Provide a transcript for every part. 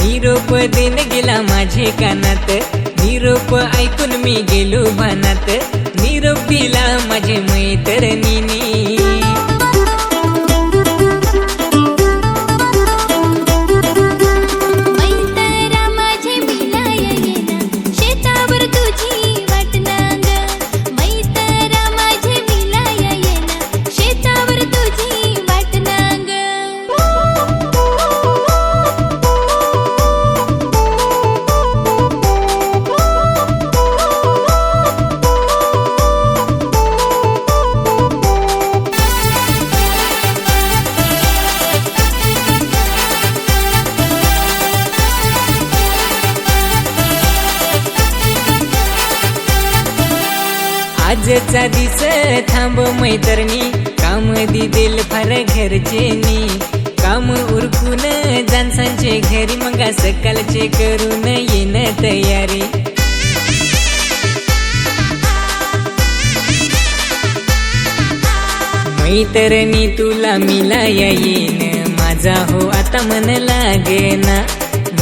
निरोप देन गेला माझे कानात, निरोप ऐकून मी गेलो भानात, निरोप दिला माझे मैत्रिणीने। आजचा दिस थांब मैत्रिणी, काम दिदेल फार घरचेनी, काम उरकून जानसांचे घरी, मग सकाळचे करून येन तयारी। मैत्रिणी तुला मिलाया येईन, माझा हो आता मन लागेना।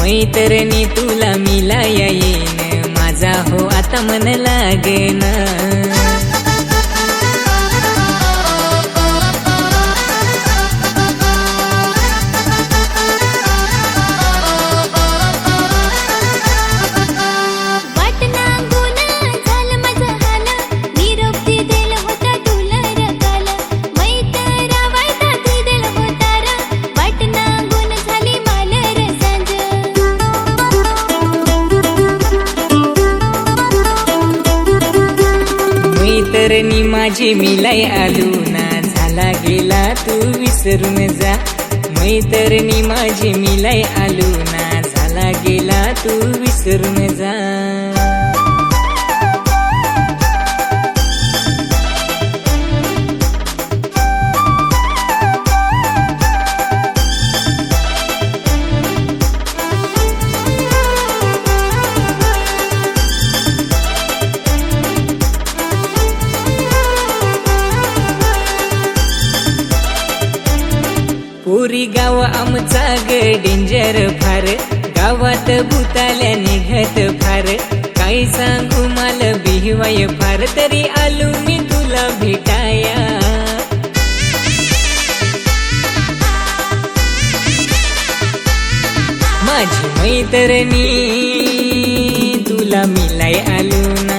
मैत्रिणी तुला मिलाया येईन, माझा हो आता मन लागेना। मैत्रिणी माझी मिलाई आलू ना, झाला गेला तू विसरून जा। मैत्रिणी माझी मिलाई आलू ना, झाला गेला तू विसरून जा। पुरी गाव आमचा ग डेंजर फार, गावात भूताल्या निघत फार, काय सांगू मला भिवाय फार, तरी आलो मी तुला भेटाया। माझी मैत्रिणी तुला मिलाई आलो ना।